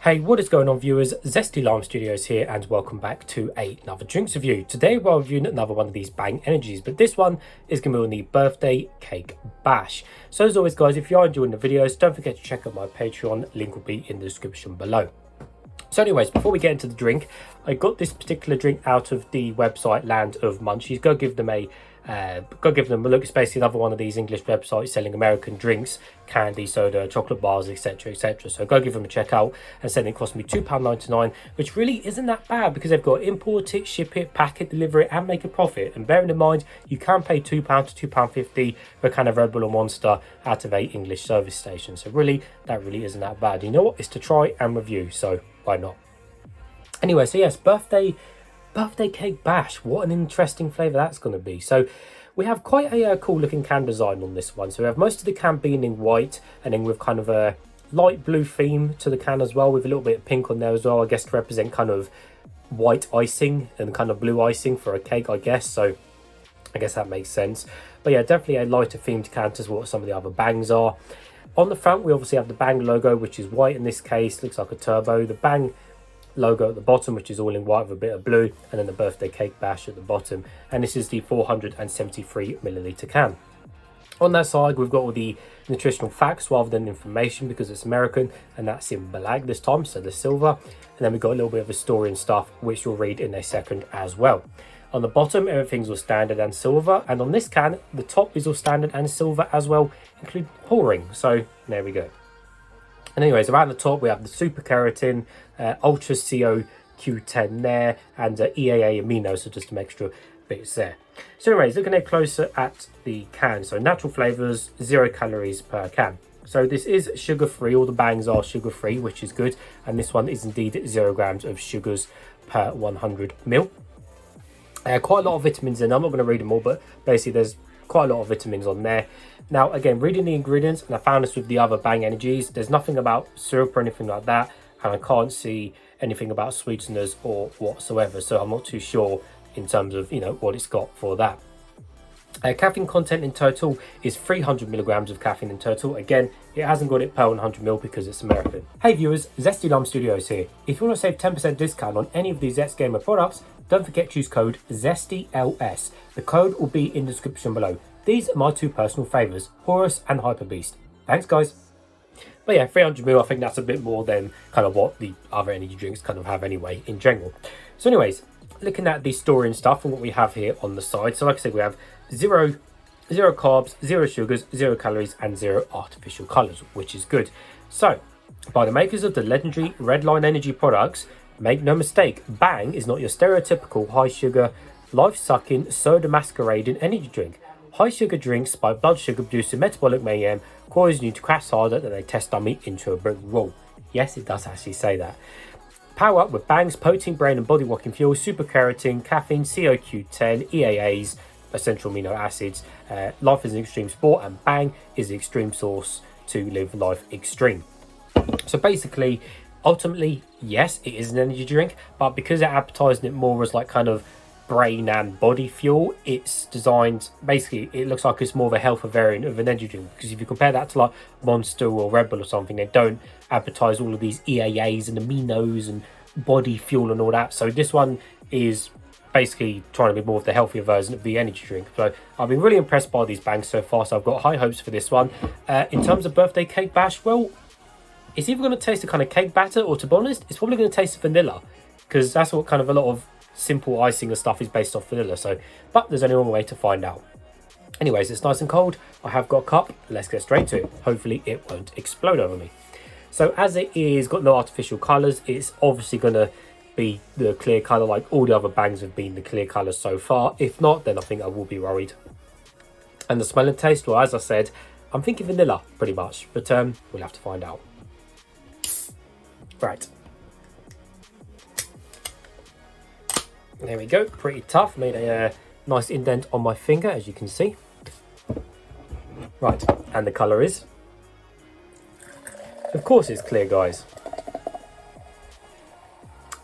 Hey, what is going on, viewers? Zesty Lime Studios here, and welcome back to another drinks review. Today we're reviewing another one of these Bang Energies, but this one is going to be on the birthday cake bash. So as always, guys, if you are enjoying the videos, don't forget to check out my Patreon. Link will be in the description below. So anyways, before we get into the drink, I got this particular drink out of the website Land of Munchies. Go give them a look. It's basically another one of these English websites selling American drinks, candy, soda, chocolate bars, etc, etc. So go give them a check out. And said it cost me £2.99, which really isn't that bad because they've got import it, ship it, pack it, deliver it, and make a profit. And bearing in mind, you can pay £2 to £2.50 for a can of Red Bull or Monster out of a English service station. So really, that really isn't that bad. You know what? It's to try and review, so why not? Anyway, so yes, birthday cake bash. What an interesting flavour that's going to be. So we have quite a cool looking can design on this one. So we have most of the can being in white, and then with kind of a light blue theme to the can as well, with a little bit of pink on there as well, I guess to represent kind of white icing and kind of blue icing for a cake, I guess. So I guess that makes sense. But yeah, definitely a lighter themed can to what some of the other Bangs are. On the front, we obviously have the Bang logo, which is white in this case, looks like a turbo. The Bang logo at the bottom, which is all in white with a bit of blue, and then the birthday cake bash at the bottom. And this is the 473ml can. On that side, we've got all the nutritional facts rather than information because it's American, and that's in black this time, so the silver. And then we've got a little bit of a story and stuff, which we'll read in a second as well. On the bottom, everything's all standard and silver, and on this can, the top is all standard and silver as well, including pouring. So there we go. And anyways, around the top, we have the super keratin, ultra CoQ10 there, and EAA amino, so just some extra bits there. So anyways, looking at closer at the can, so natural flavors, 0 calories per can. So this is sugar-free. All the Bangs are sugar-free, which is good, and this one is indeed 0 grams of sugars per 100ml. Quite a lot of vitamins in. I'm not going to read them all, but basically there's quite a lot of vitamins on there. Now, again, reading the ingredients, and I found this with the other Bang Energies, there's nothing about syrup or anything like that, and I can't see anything about sweeteners or whatsoever, so I'm not too sure in terms of, you know, what it's got for that. Caffeine content in total is 300mg of caffeine in total. Again, it hasn't got it per 100ml because it's American. Hey viewers, Zesty Lime Studios here. If you want to save 10% discount on any of these Zest Gamer products, don't forget to use code ZESTYLS. The code will be in the description below. These are my two personal favourites, Horus and Hyper Beast. Thanks guys. But yeah, 300ml, I think that's a bit more than kind of what the other energy drinks kind of have anyway in general. So anyways, looking at the story and stuff and what we have here on the side. So like I said, we have zero carbs, 0 sugars, 0 calories, and 0 artificial colours, which is good. So, by the makers of the legendary Redline Energy products, make no mistake, Bang is not your stereotypical high sugar, life-sucking, soda masquerading energy drink. High sugar drinks spike blood sugar, producing metabolic mayhem, causing you to crash harder than a test dummy into a brick wall. Yes, it does actually say that. Power up with Bang's protein, brain and body walking fuel, super keratin, caffeine, CoQ10, EAAs, essential amino acids. Life is an extreme sport, and Bang is the extreme source to live life extreme. So basically, ultimately, yes, it is an energy drink, but because they're advertising it more as like kind of brain and body fuel, it's designed, basically it looks like it's more of a healthier variant of an energy drink, because if you compare that to like Monster or Red Bull or something, they don't advertise all of these EAAs and aminos and body fuel and all that. So this one is basically trying to be more of the healthier version of the energy drink. So I've been really impressed by these Bangs so far, so I've got high hopes for this one. In terms of birthday cake bash, well, it's either going to taste a kind of cake batter, or to be honest, it's probably going to taste vanilla, because that's what kind of a lot of simple icing and stuff is based off vanilla. So, but there's only one way to find out. Anyways, it's nice and cold. I have got a cup. Let's get straight to it. Hopefully it won't explode over me. So as it is got no artificial colours, it's obviously going to be the clear colour like all the other Bangs have been the clear colour so far. If not, then I think I will be worried. And the smell and taste, well, as I said, I'm thinking vanilla pretty much, but we'll have to find out. Right. There we go, pretty tough. Made a nice indent on my finger, as you can see. Right, and the colour is? Of course it's clear, guys.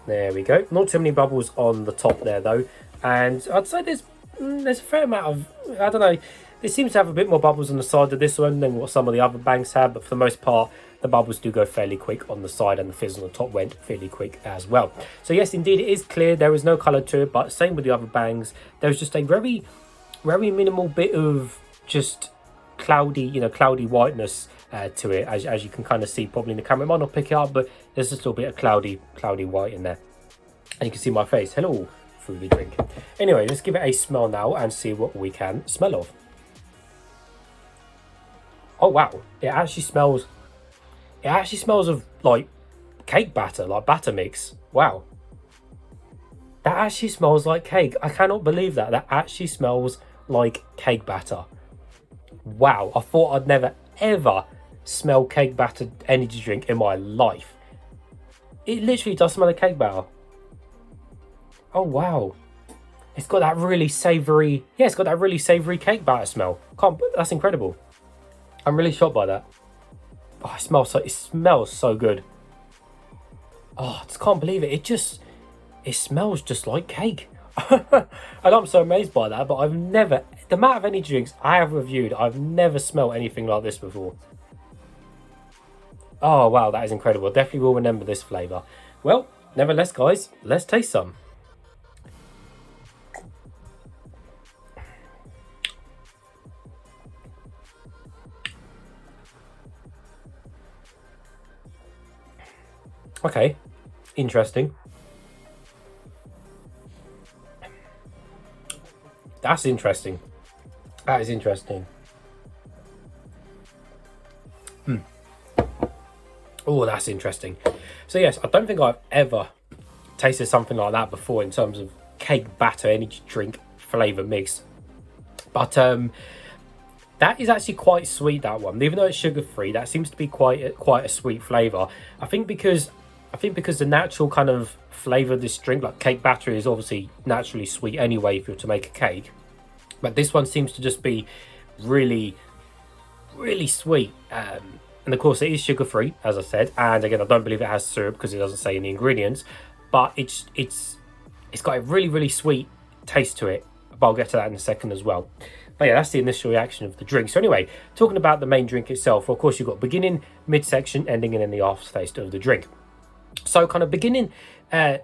There we go. Not too many bubbles on the top there, though. And I'd say there's a fair amount of, I don't know, It seems to have a bit more bubbles on the side of this one than what some of the other bangs have, but for the most part, the bubbles do go fairly quick on the side, and the fizz on the top went fairly quick as well. So yes, indeed, it is clear. There is no colour to it, but same with the other bangs. There's just a very, very minimal bit of just cloudy, cloudy whiteness to it, as you can kind of see probably in the camera. It might not pick it up, but there's just a little bit of cloudy white in there. And you can see my face, hello, through the drink. Anyway, let's give it a smell now and see what we can smell of. Oh wow, it actually smells of like cake batter, like batter mix. Wow. That actually smells like cake. I cannot believe that. That actually smells like cake batter. Wow, I thought I'd never ever smell cake batter energy drink in my life. It literally does smell like cake batter. Oh wow. It's got that really savoury, it's got that really savoury cake batter smell. That's incredible. I'm really shocked by that. Oh, it smells so good. Oh, I just can't believe it. It smells just like cake. And I'm so amazed by that, but the amount of energy drinks I have reviewed, I've never smelled anything like this before. Oh wow, that is incredible. Definitely will remember this flavour. Well, nevertheless guys, let's taste some. Okay, interesting. That's interesting. That is interesting. Oh, that's interesting. So yes, I don't think I've ever tasted something like that before in terms of cake batter energy drink flavour mix. But that is actually quite sweet, that one. Even though it's sugar-free, that seems to be quite a sweet flavour. I think because the natural kind of flavour of this drink, like cake batter, is obviously naturally sweet anyway if you're to make a cake. But this one seems to just be really, really sweet. And of course it is sugar-free, as I said. And again, I don't believe it has syrup because it doesn't say in the ingredients. But it's got a really, really sweet taste to it. But I'll get to that in a second as well. But yeah, that's the initial reaction of the drink. So anyway, talking about the main drink itself, of course, you've got beginning, midsection, ending, and then the aftertaste of the drink. So kind of beginning towards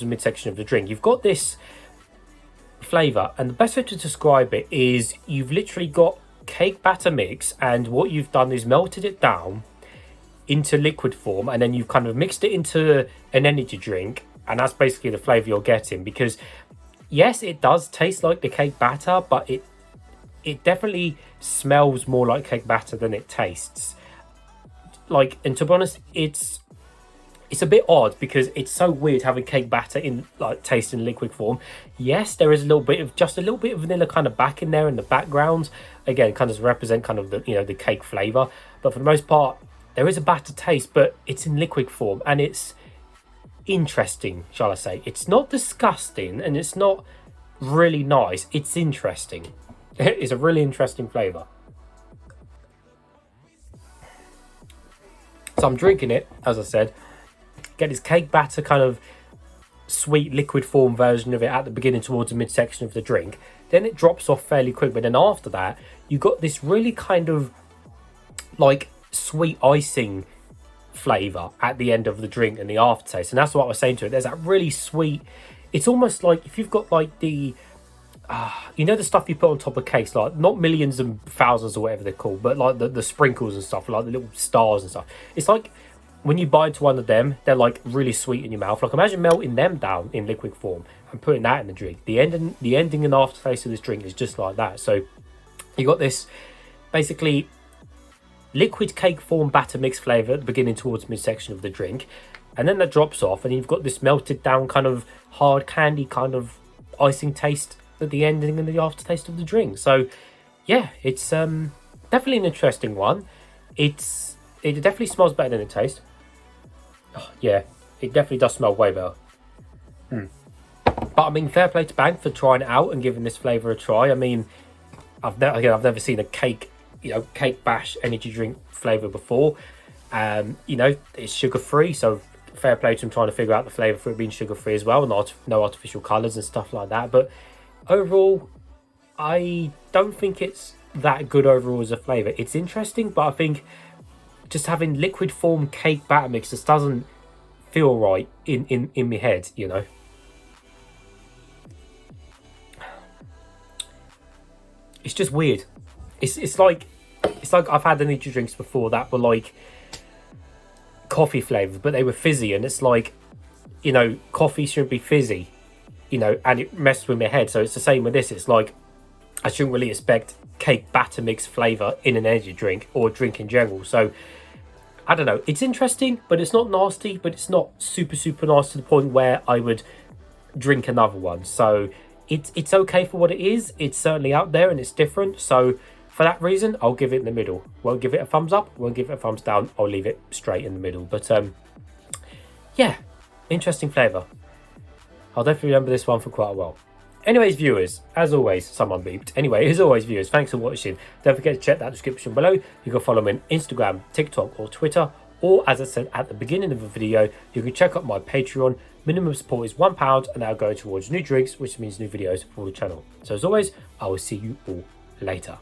the midsection of the drink, you've got this flavour, and the best way to describe it is you've literally got cake batter mix, and what you've done is melted it down into liquid form, and then you've kind of mixed it into an energy drink, and that's basically the flavour you're getting. Because yes, it does taste like the cake batter, but it definitely smells more like cake batter than it tastes. Like, and to be honest, it's a bit odd because it's so weird having cake batter in like taste in liquid form. Yes, there is just a little bit of vanilla kind of back in there in the background. Again, kind of represent kind of the the cake flavour. But for the most part, there is a batter taste, but it's in liquid form, and it's interesting, shall I say. It's not disgusting, and it's not really nice. It's interesting. It's a really interesting flavour. So I'm drinking it, as I said. Get this cake batter kind of sweet liquid form version of it at the beginning towards the midsection of the drink. Then it drops off fairly quick, but then after that, you got this really kind of like sweet icing flavour at the end of the drink and the aftertaste. And that's what I was saying to it. There's that really sweet, it's almost like if you've got like the the stuff you put on top of cakes, like not millions and thousands or whatever they're called, but like the sprinkles and stuff, like the little stars and stuff. It's like when you bite into one of them, they're like really sweet in your mouth. Like imagine melting them down in liquid form and putting that in the drink. The ending and aftertaste of this drink is just like that. So you got this basically liquid cake form batter mix flavour at the beginning towards midsection of the drink, and then that drops off, and you've got this melted down kind of hard candy kind of icing taste at the ending and the aftertaste of the drink. So yeah, it's definitely an interesting one. It definitely smells better than it tastes. Oh, yeah, it definitely does smell way better. But I mean, fair play to Bang for trying it out and giving this flavour a try. I mean, I've never seen a cake bash energy drink flavour before. It's sugar free, so fair play to him trying to figure out the flavour for it being sugar free as well, and no artificial colours and stuff like that. But overall, I don't think it's that good overall as a flavour. It's interesting, but I think just having liquid form cake batter mix just doesn't feel right in my head, you know. It's just weird. It's like I've had energy drinks before that were like coffee flavoured, but they were fizzy, and it's like, you know, coffee shouldn't be fizzy, you know, and it messed with my head. So it's the same with this. It's like I shouldn't really expect cake batter mix flavour in an energy drink or drink in general. So I don't know. It's interesting, but it's not nasty, but it's not super nasty to the point where I would drink another one. So it's okay for what it is. It's certainly out there and it's different. So for that reason, I'll give it in the middle. Won't give it a thumbs up, won't give it a thumbs down. I'll leave it straight in the middle. But yeah, interesting flavour. I'll definitely remember this one for quite a while. Anyways, viewers, as always, someone beeped. Anyway, as always, viewers, thanks for watching. Don't forget to check that description below. You can follow me on Instagram, TikTok or Twitter. Or, as I said at the beginning of the video, you can check out my Patreon. Minimum support is £1 and that'll go towards new drinks, which means new videos for the channel. So as always, I will see you all later.